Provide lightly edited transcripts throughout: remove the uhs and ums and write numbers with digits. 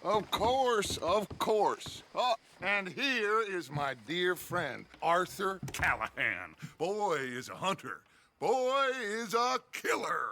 Of course, of course. Oh, and here is my dear friend, Arthur Callahan. Boy is a hunter. Boy is a killer.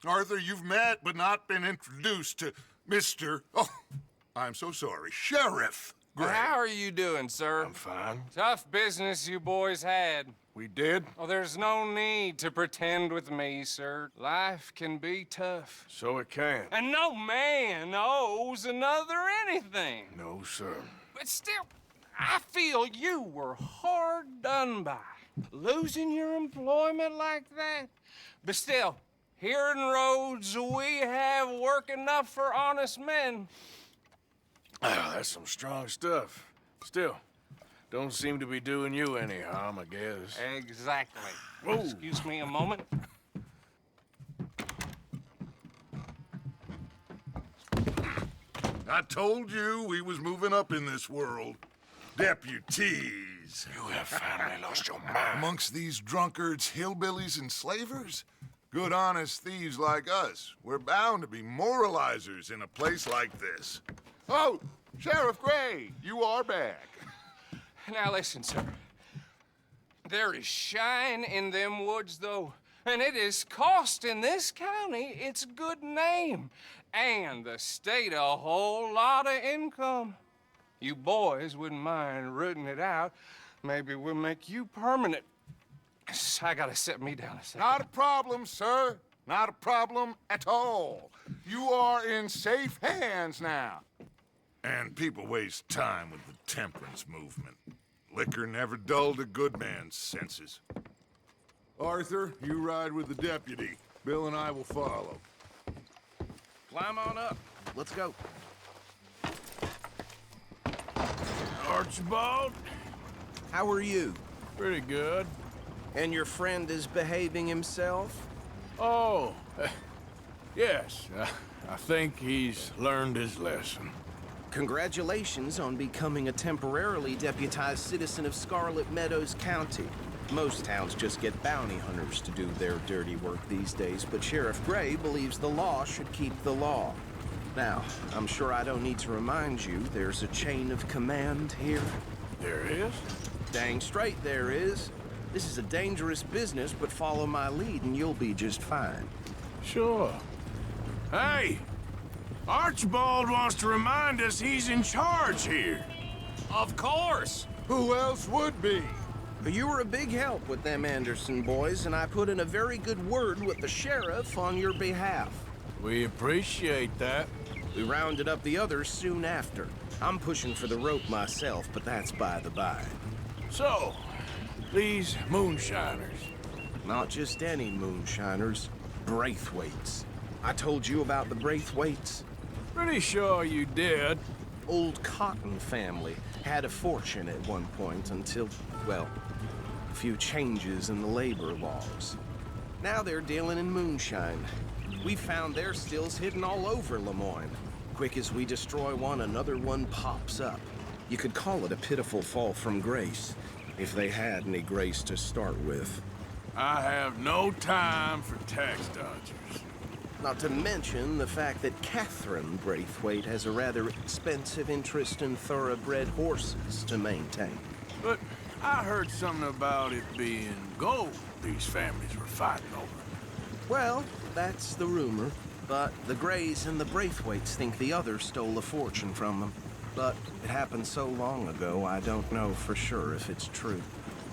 Arthur, you've met but not been introduced to Mr. Oh, I'm so sorry, Sheriff Gray. How are you doing, sir? I'm fine. Tough business you boys had. We did? Oh, there's no need to pretend with me, sir. Life can be tough. So it can. And no man owes another anything. No, sir. But still, I feel you were hard done by. Losing your employment like that. But still, here in Rhodes, we have work enough for honest men. Oh, that's some strong stuff. Still, don't seem to be doing you any harm, I guess. Exactly. Whoa. Excuse me a moment. I told you we was moving up in this world. Deputies. You have finally lost your mind. Amongst these drunkards, hillbillies, and slavers? Good, honest thieves like us. We're bound to be moralizers in a place like this. Oh, Sheriff Gray, you are back. Now listen, sir. There is shine in them woods, though, and it is costing this county its good name and the state a whole lot of income. You boys wouldn't mind rooting it out. Maybe we'll make you permanent. I gotta sit me down a second. Not a problem, sir. Not a problem at all. You are in safe hands now. And people waste time with the temperance movement. Liquor never dulled a good man's senses. Arthur, you ride with the deputy. Bill and I will follow. Climb on up. Let's go. Archibald? How are you? Pretty good. And your friend is behaving himself? Oh, yes. I think he's learned his lesson. Congratulations on becoming a temporarily deputized citizen of Scarlet Meadows County. Most towns just get bounty hunters to do their dirty work these days, but Sheriff Gray believes the law should keep the law. Now, I'm sure I don't need to remind you, there's a chain of command here. There is? Dang straight there is. This is a dangerous business, but follow my lead and you'll be just fine. Sure. Hey! Archibald wants to remind us he's in charge here. Of course. Who else would be? You were a big help with them Anderson boys, and I put in a very good word with the sheriff on your behalf. We appreciate that. We rounded up the others soon after. I'm pushing for the rope myself, but that's by the by. So, these moonshiners. Not just any moonshiners, Braithwaites. I told you about the Braithwaites. Pretty sure you did. Old Cotton family had a fortune at one point until, well, a few changes in the labor laws. Now they're dealing in moonshine. We found their stills hidden all over Lemoyne. Quick as we destroy one, another one pops up. You could call it a pitiful fall from grace, if they had any grace to start with. I have no time for tax dodgers. Not to mention the fact that Catherine Braithwaite has a rather expensive interest in thoroughbred horses to maintain. But I heard something about it being gold these families were fighting over. Well, that's the rumor. But the Grays and the Braithwaites think the others stole a fortune from them. But it happened so long ago, I don't know for sure if it's true.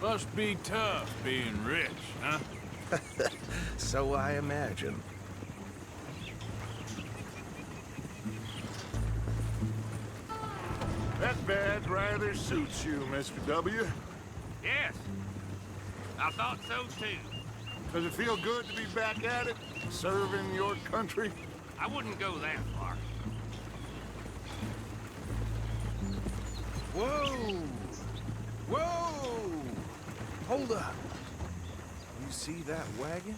Must be tough being rich, huh? So I imagine. That badge rather suits you, Mr. W. Yes. I thought so, too. Does it feel good to be back at it, serving your country? I wouldn't go that far. Whoa! Whoa! Hold up. You see that wagon?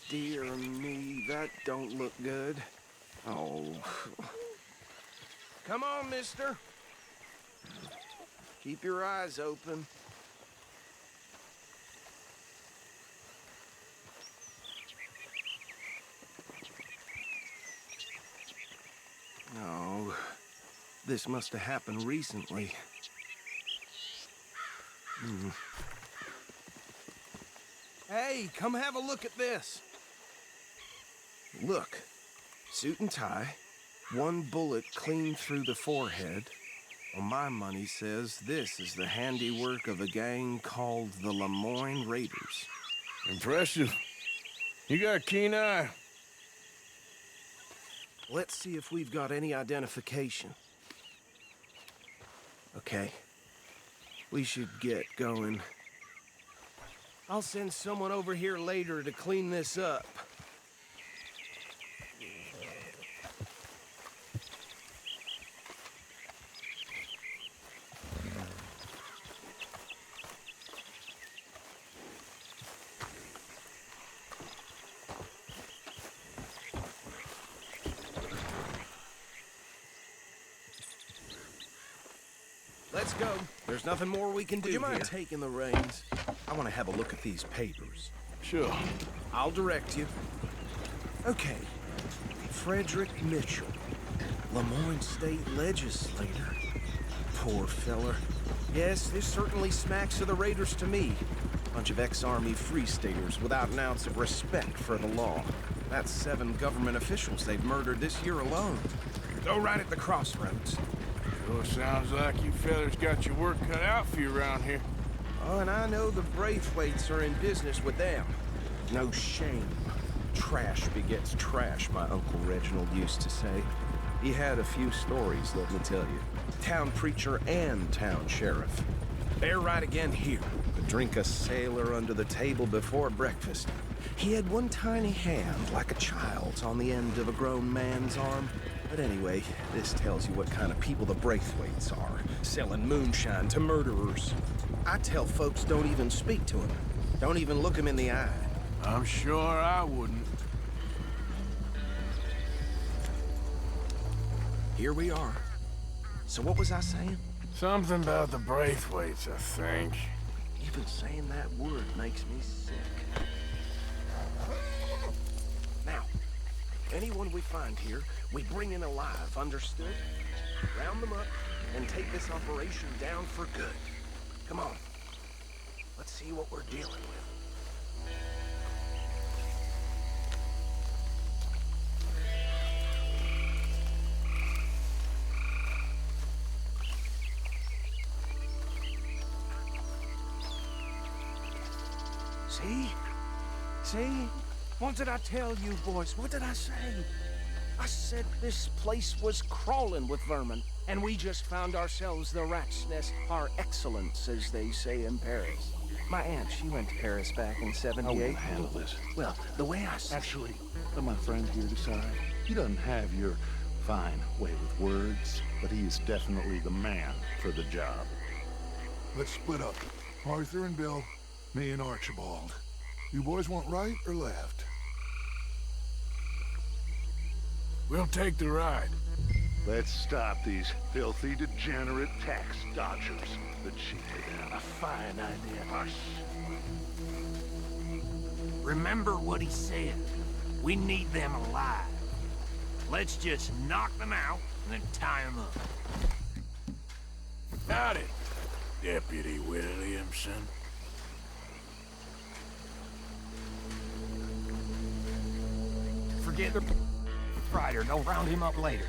Dear me, that don't look good. Oh. Come on, mister. Keep your eyes open. No, this must have happened recently. Hey, come have a look at this. Look, suit and tie, one bullet clean through the forehead. Well, my money says this is the handiwork of a gang called the Lemoyne Raiders. Impressive. You got a keen eye. Let's see if we've got any identification. Okay. We should get going. I'll send someone over here later to clean this up. Let's go. There's nothing more we can do. Would you mind taking the reins? I want to have a look at these papers. Sure. I'll direct you. Okay. Frederick Mitchell, Lemoyne State Legislator. Poor feller. Yes, this certainly smacks of the Raiders to me. Bunch of ex-Army free-staters without an ounce of respect for the law. That's 7 government officials they've murdered this year alone. Go right at the crossroads. Sure sounds like you fellas got your work cut out for you around here. Oh, and I know the Braithwaites are in business with them. No shame. Trash begets trash, my Uncle Reginald used to say. He had a few stories, let me tell you. Town preacher and town sheriff. Bear right again here. Would drink a sailor under the table before breakfast. He had one tiny hand, like a child's, on the end of a grown man's arm. But anyway, this tells you what kind of people the Braithwaites are, selling moonshine to murderers. I tell folks don't even speak to him. Don't even look him in the eye. I'm sure I wouldn't. Here we are. So what was I saying? Something about the Braithwaites, I think. Even saying that word makes me sick. Now, anyone we find here, we bring in alive, understood? Round them up and take this operation down for good. Come on. Let's see what we're dealing with. See? See? What did I tell you, boys? What did I say? I said this place was crawling with vermin, and we just found ourselves the rat's nest par excellence, as they say in Paris. My aunt, she went to Paris back in '78. I won't handle this. Well, the way I see Actually, let my friend here decide. He doesn't have your fine way with words, but he is definitely the man for the job. Let's split up. Arthur and Bill, me and Archibald. You boys want right or left? We'll take the ride. Let's stop these filthy, degenerate tax dodgers. The chief A fine idea. Hush. Remember what he said. We need them alive. Let's just knock them out and then tie them up. Howdy, Deputy Williamson. Forget the Ryder. Don't round him up later.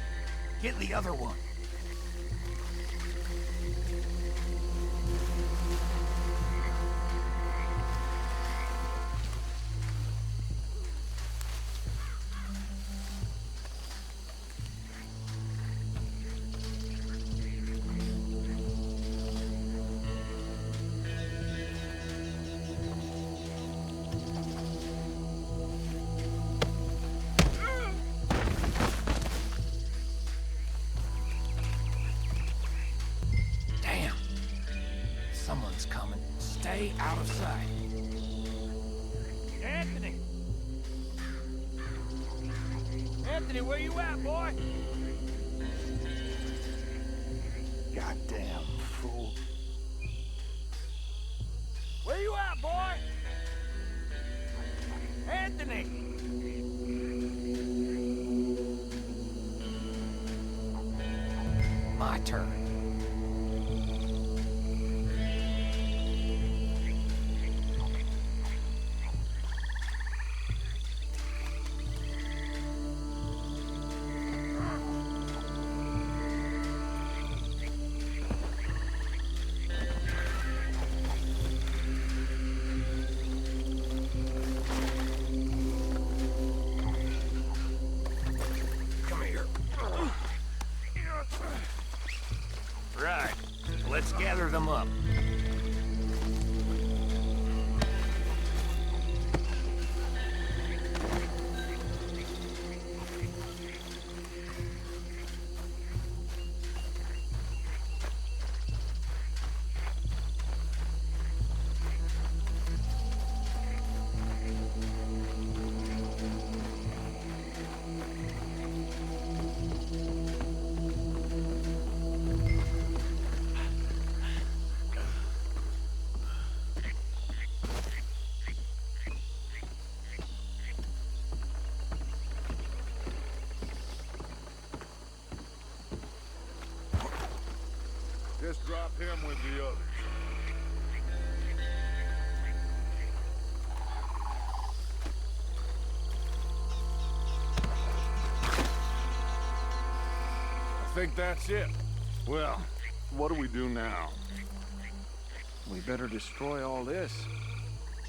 Get the other one. Someone's coming. Stay out of sight. Anthony! Anthony, where you at, boy? Goddamn fool. destiny. My turn. Right. Let's gather them up. Just drop him with the others. I think that's it. Well, what do we do now? We better destroy all this.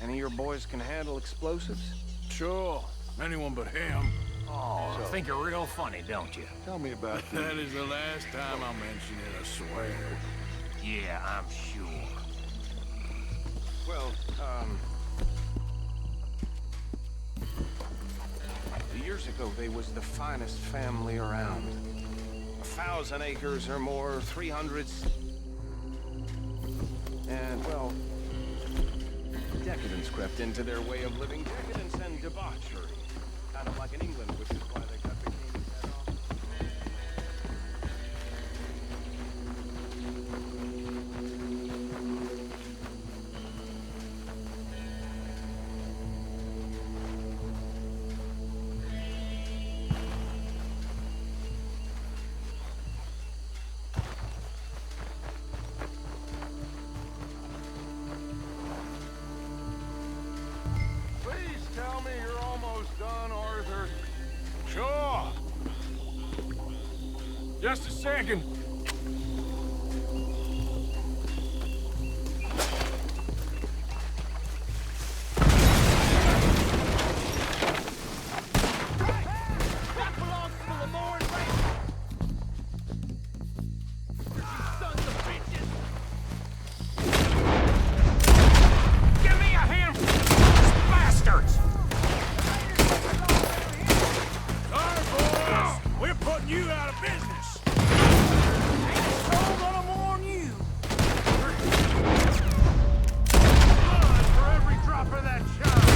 Any of your boys can handle explosives? Sure. Anyone but him. Oh, I think you're real funny, don't you? Tell me about That is the last time I mention it, I swear. Yeah, I'm sure. Well, years ago, they was the finest family around. 1,000 acres or more, 300... And, well, decadence crept into their way of living. Decadence and debauchery. Kind of like in England, which is why they got the king's head off. Please tell me you're almost done, Arthur. Sure. Just a second. That belongs to the Lemoyne Raiders! You sons of bitches! Give me a hand, bastards! Sorry, boys. We're putting you out of business. Ain't a soul gonna warn you! Blood for every drop of that shine.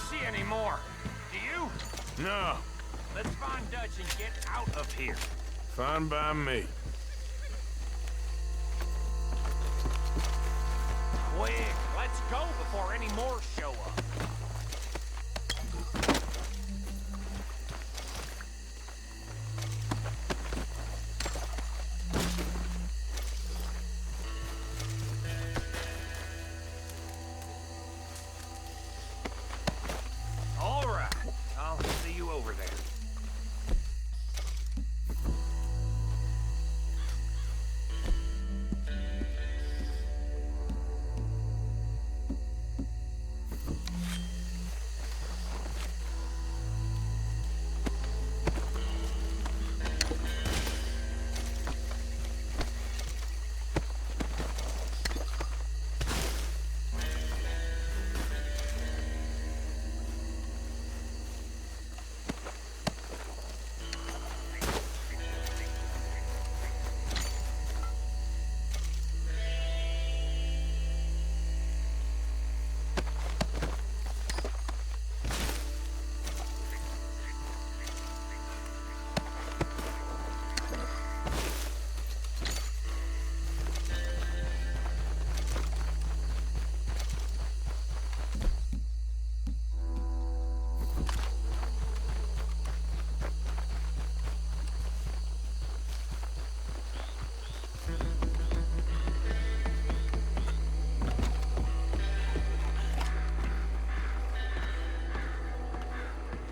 see any more. Do you? No, Let's find Dutch and get out of here. fine by me. Quick, let's go before any more show up. All right, I'll see you over there.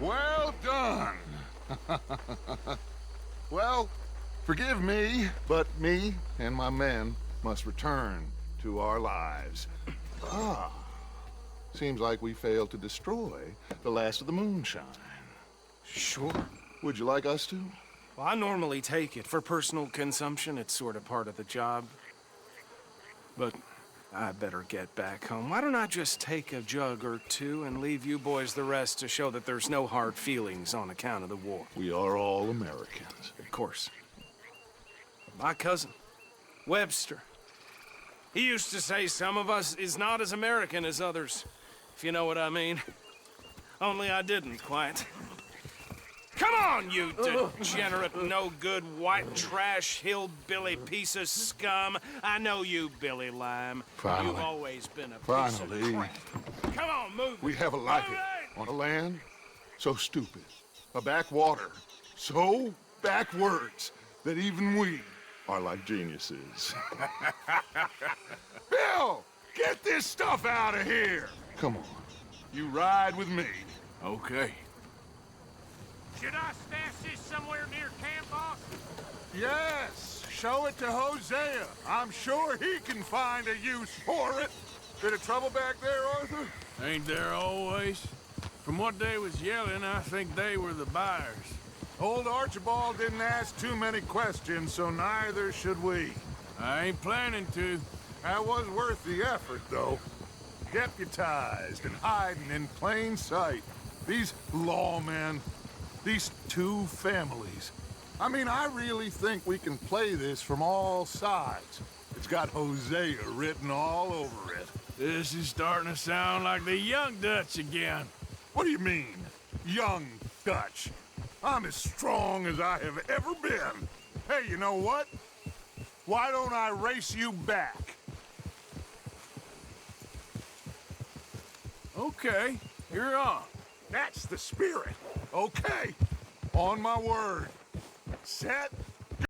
Well done. Well, forgive me, but me and my men must return to our lives. Ah, seems like we failed to destroy the last of the moonshine. Sure. Would you like us to? Well, I normally take it. For personal consumption, it's sort of part of the job. But I better get back home. Why don't I just take a jug or two and leave you boys the rest to show that there's no hard feelings on account of the war? We are all Americans. Of course. My cousin, Webster, he used to say some of us is not as American as others, if you know what I mean. Only I didn't quite. Come on, you degenerate, no-good, white trash, hillbilly piece of scum. I know you, Billy Lime. Finally. You've always been a Finally. piece of crap. Come on, move. We have a life on a land so stupid, a backwater so backwards that even we are like geniuses. Bill, get this stuff out of here. Come on, you ride with me. Okay. Should I stash this somewhere near camp, boss? Yes, show it to Hosea. I'm sure he can find a use for it. Bit of trouble back there, Arthur? Ain't there always? From what they was yelling, I think they were the buyers. Old Archibald didn't ask too many questions, so neither should we. I ain't planning to. That was worth the effort, though. Deputized and hiding in plain sight. These lawmen, these two families. I mean, I really think we can play this from all sides. It's got Hosea written all over it. This is starting to sound like the young Dutch again. What do you mean, young Dutch? I'm as strong as I have ever been. Hey, you know what? Why don't I race you back? Okay, you're on. That's the spirit. Okay, on my word. Set.